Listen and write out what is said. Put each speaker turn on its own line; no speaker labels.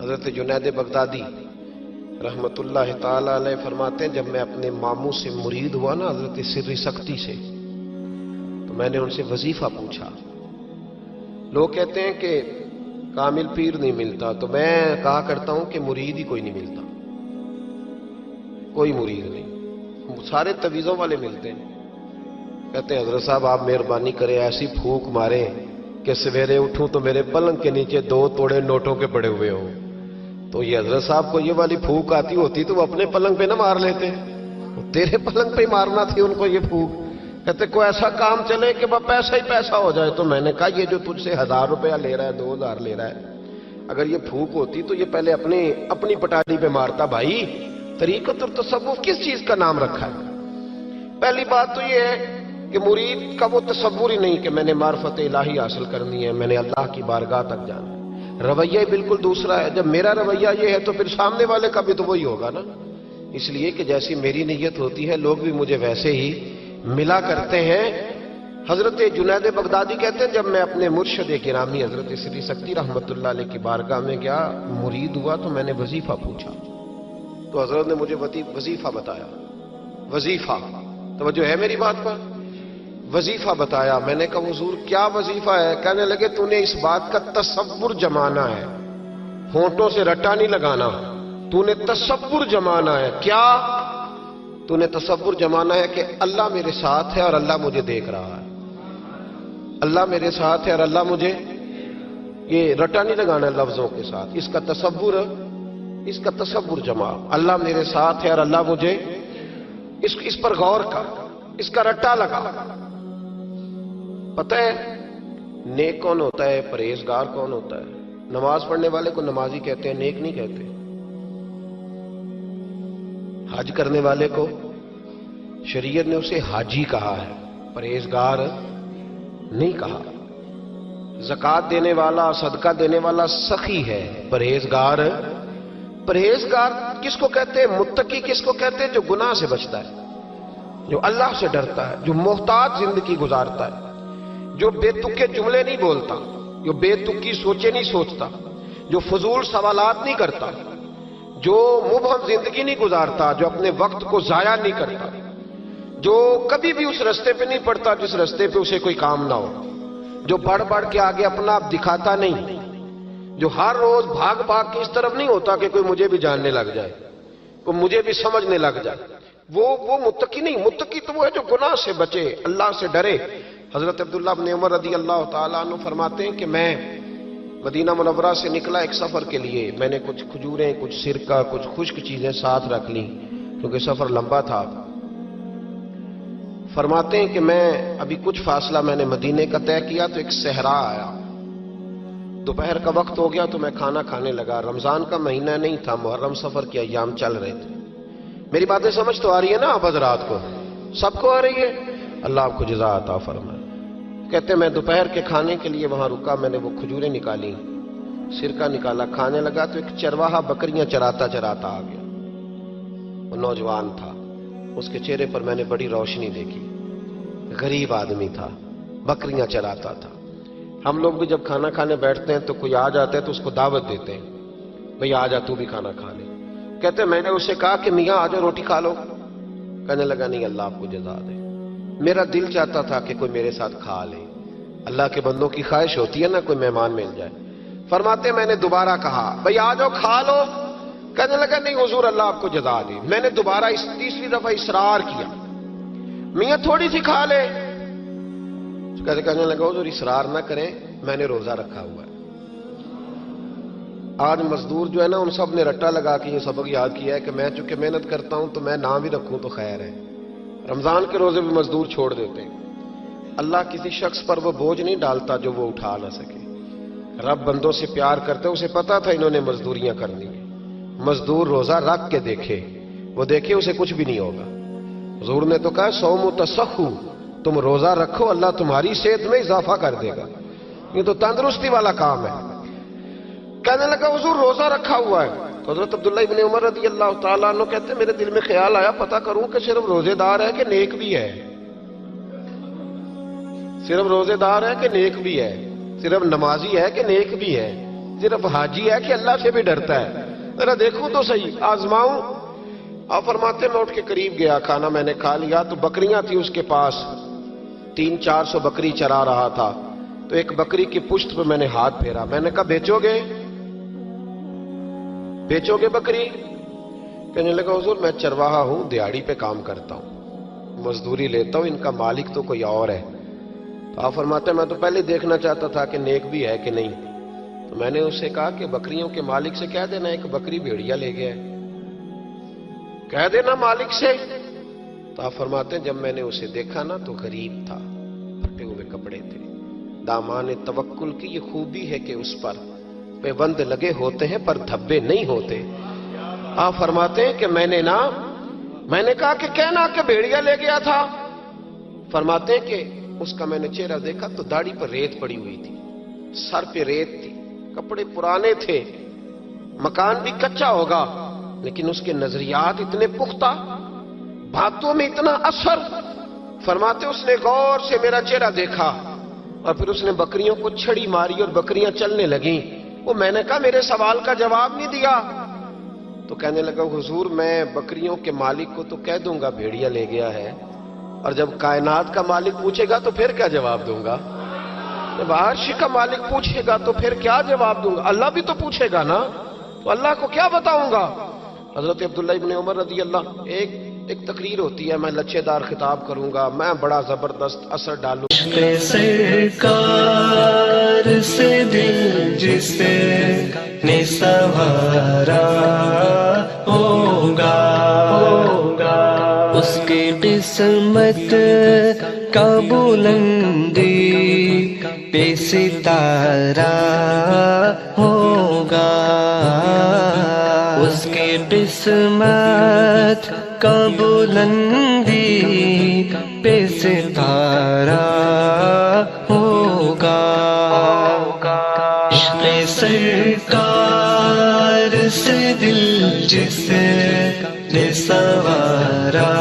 حضرت جنید بغدادی رحمت اللہ تعالی علیہ فرماتے ہیں، جب میں اپنے ماموں سے مرید ہوا نا حضرت سری سختی سے، تو میں نے ان سے وظیفہ پوچھا۔ لوگ کہتے ہیں کہ کامل پیر نہیں ملتا، تو میں کہا کرتا ہوں کہ مرید ہی کوئی نہیں ملتا، کوئی مرید نہیں، سارے تویزوں والے ملتے ہیں۔ کہتے ہیں حضرت صاحب آپ مہربانی کریں، ایسی پھونک ماریں کہ سویرے اٹھوں تو میرے پلنگ کے نیچے 2 توڑے نوٹوں کے پڑے ہوئے ہوں۔ تو یہ حضرت صاحب کو یہ والی پھونک آتی ہوتی تو وہ اپنے پلنگ پہ نہ مار لیتے، تیرے پلنگ پہ ہی مارنا تھی ان کو یہ پھونک۔ کہتے کوئی ایسا کام چلے کہ وہ پیسہ ہی پیسہ ہو جائے۔ تو میں نے کہا یہ جو تجھ سے 1000 روپیہ لے رہا ہے، 2000 لے رہا ہے، اگر یہ پھونک ہوتی تو یہ پہلے اپنی پٹاری پہ مارتا۔ بھائی طریقت اور تصوف کس چیز کا نام رکھا ہے؟ پہلی بات تو یہ ہے کہ مرید کا وہ تصور ہی نہیں کہ میں نے معرفت الہی حاصل کرنی ہے، میں نے اللہ کی بارگاہ تک جانا ہے۔ رویہ بالکل دوسرا ہے۔ جب میرا رویہ یہ ہے تو پھر سامنے والے کا بھی تو وہی ہوگا نا۔ اس لیے کہ جیسی میری نیت ہوتی ہے لوگ بھی مجھے ویسے ہی ملا کرتے ہیں۔ حضرت جنید بغدادی کہتے ہیں، جب میں اپنے مرشد گرامی حضرت سری سختی رحمت اللہ علیہ کی بارگاہ میں گیا، مرید ہوا، تو میں نے وظیفہ پوچھا، تو حضرت نے مجھے وظیفہ بتایا۔ وظیفہ توجہ ہے میری بات پر؟ وظیفہ بتایا۔ میں نے کہا حضور کیا وظیفہ ہے؟ کہنے لگے تو نے اس بات کا تصور جمانا ہے، ہونٹوں سے رٹا نہیں لگانا، تو نے تصور جمانا ہے۔ کیا؟ تو نے تصور جمانا ہے کہ اللہ میرے ساتھ ہے اور اللہ مجھے دیکھ رہا ہے، اللہ میرے ساتھ ہے اور اللہ مجھے، یہ رٹا نہیں لگانا ہے لفظوں کے ساتھ، اس کا تصور جما، اللہ میرے ساتھ ہے اور اللہ مجھے، اس پر غور کر، اس کا رٹا لگا۔ پتہ ہے نیک کون ہوتا ہے، پرہیزگار کون ہوتا ہے؟ نماز پڑھنے والے کو نمازی کہتے ہیں، نیک نہیں کہتے۔ حج کرنے والے کو شریعت نے اسے حاجی کہا ہے، پرہیزگار نہیں کہا۔ زکوٰۃ دینے والا، صدقہ دینے والا سخی ہے، پرہیزگار کس کو کہتے ہیں؟ متقی کس کو کہتے ہیں؟ جو گناہ سے بچتا ہے، جو اللہ سے ڈرتا ہے، جو محتاط زندگی گزارتا ہے، جو بے تکے جملے نہیں بولتا، جو بے تکی سوچے نہیں سوچتا، جو فضول سوالات نہیں کرتا، جو مبہم زندگی نہیں گزارتا، جو اپنے وقت کو ضائع نہیں کرتا، جو کبھی بھی اس رستے پہ نہیں پڑتا جس رستے پہ اسے کوئی کام نہ ہو، جو بڑھ کے آگے اپنا آپ دکھاتا نہیں، جو ہر روز بھاگ کے اس طرف نہیں ہوتا کہ کوئی مجھے بھی جاننے لگ جائے، کوئی مجھے بھی سمجھنے لگ جائے، وہ متقی نہیں۔ متقی تو وہ ہے جو گناہ سے بچے، اللہ سے ڈرے۔ حضرت عبداللہ بن عمر رضی اللہ تعالیٰ عنہ فرماتے ہیں کہ میں مدینہ منورہ سے نکلا ایک سفر کے لیے، میں نے کچھ کھجوریں، کچھ سرکہ، کچھ خشک چیزیں ساتھ رکھ لیں کیونکہ سفر لمبا تھا۔ فرماتے ہیں کہ میں ابھی کچھ فاصلہ میں نے مدینے کا طے کیا تو ایک صحرا آیا، دوپہر کا وقت ہو گیا تو میں کھانا کھانے لگا۔ رمضان کا مہینہ نہیں تھا، محرم سفر کے ایام چل رہے تھے۔ میری باتیں سمجھ تو آ رہی ہے نا آپ حضرات کو؟ سب کو آ رہی ہے؟ اللہ آپ کو جزا عطا فرمائے۔ کہتے ہیں میں دوپہر کے کھانے کے لیے وہاں رکا، میں نے وہ کھجوریں نکالی، سرکہ نکالا، کھانے لگا تو ایک چرواہا بکریاں چراتا آ گیا۔ وہ نوجوان تھا، اس کے چہرے پر میں نے بڑی روشنی دیکھی، غریب آدمی تھا، بکریاں چراتا تھا۔ ہم لوگ بھی جب کھانا کھانے بیٹھتے ہیں تو کوئی آ جاتا ہے تو اس کو دعوت دیتے ہیں، بھئی آ جا تو بھی کھانا کھا لے۔ کہتے ہیں میں نے اسے کہا کہ میاں آ جا روٹی کھا لو، کہنے لگا نہیں اللہ آپ کو جزا دے، میرا دل چاہتا تھا کہ کوئی میرے ساتھ کھا لے۔ اللہ کے بندوں کی خواہش ہوتی ہے نا کوئی مہمان مل جائے۔ فرماتے میں نے دوبارہ کہا بھئی آ جاؤ کھا لو، کہنے لگا نہیں حضور اللہ آپ کو جزا دے۔ میں نے دوبارہ تیسری دفعہ اصرار کیا، میاں تھوڑی سی کھا لے، کہنے لگا حضور اصرار نہ کریں، میں نے روزہ رکھا ہوا ہے۔ آج مزدور جو ہے نا ان سب نے رٹا لگا کے یہ سبق یاد کیا ہے کہ میں چونکہ محنت کرتا ہوں تو میں نہ بھی رکھوں تو خیر ہے۔ رمضان کے روزے بھی مزدور چھوڑ دیتے ہیں۔ اللہ کسی شخص پر وہ بوجھ نہیں ڈالتا جو وہ اٹھا نہ سکے۔ رب بندوں سے پیار کرتے، اسے پتا تھا انہوں نے مزدوریاں کرنی ہیں۔ مزدور روزہ رکھ کے دیکھے، وہ دیکھے اسے کچھ بھی نہیں ہوگا۔ حضور نے تو کہا صوم تصحو، تم روزہ رکھو اللہ تمہاری صحت میں اضافہ کر دے گا، یہ تو تندرستی والا کام ہے۔ کہنے لگا حضور روزہ رکھا ہوا ہے۔ حضرت عبداللہ ابن عمر رضی اللہ تعالیٰ عنہ کہتے ہیں میرے دل میں خیال آیا پتہ کروں کہ صرف روزے دار ہے کہ نیک بھی ہے، صرف روزے دار ہے کہ نیک بھی ہے، صرف نمازی ہے کہ نیک بھی ہے۔ صرف حاجی ہے کہ اللہ سے بھی ڈرتا ہے؟ ذرا دیکھوں تو صحیح، آزماؤں۔ آپ فرماتے میں اٹھ کے قریب گیا، کھانا میں نے کھا لیا تو بکریاں تھی اس کے پاس، 300-400 بکری چرا رہا تھا، تو ایک بکری کی پشت پہ میں نے ہاتھ پھیرا، میں نے کہا بیچو گے بکری؟ کہنے لگا حضور میں چرواہا ہوں، دیہاڑی پہ کام کرتا ہوں، مزدوری لیتا ہوں، ان کا مالک تو کوئی اور ہے۔ تو آپ فرماتے میں تو پہلے دیکھنا چاہتا تھا کہ نیک بھی ہے کہ نہیں، تو میں نے اسے کہا کہ بکریوں کے مالک سے کہہ دینا ایک بکری بھیڑیا لے گیا ہے، کہہ دینا مالک سے۔ تو آپ فرماتے ہیں جب میں نے اسے دیکھا نا تو غریب تھا، پھٹے ہوئے کپڑے تھے۔ دامان توکل کی یہ خوبی ہے کہ اس پر پیوند لگے ہوتے ہیں پر دھبے نہیں ہوتے۔ آپ فرماتے ہیں کہ میں نے کہا کہ کہنا کہ بھیڑیا لے گیا تھا۔ فرماتے ہیں کہ اس کا میں نے چہرہ دیکھا تو داڑھی پر ریت پڑی ہوئی تھی، سر پہ ریت تھی، کپڑے پرانے تھے، مکان بھی کچا ہوگا لیکن اس کے نظریات اتنے پختہ، باتوں میں اتنا اثر۔ فرماتے اس نے غور سے میرا چہرہ دیکھا اور پھر اس نے بکریوں کو چھڑی ماری اور بکریاں چلنے لگیں۔ وہ میں نے کہا میرے سوال کا جواب نہیں دیا۔ تو کہنے لگا حضور میں بکریوں کے مالک کو تو کہہ دوں گا بھیڑیا لے گیا ہے، اور جب کائنات کا مالک پوچھے گا تو پھر کیا جواب دوں گا؟ جب عرش کا مالک پوچھے گا تو پھر کیا جواب دوں گا؟ اللہ بھی تو پوچھے گا نا، تو اللہ کو کیا بتاؤں گا؟ حضرت عبداللہ ابن عمر رضی اللہ، ایک تقریر ہوتی ہے، میں لچے دار خطاب کروں گا، میں بڑا زبردست اثر ڈالوں۔
سرکار سے دل جس نے سنوارا ہوگا، اس کی قسمت کا بلندی پہ ستارہ ہوگا، اس کی قسمت کا بلندی پہ ستارہ ہوگا، عشق سرکار سے دل جس نے سنوارا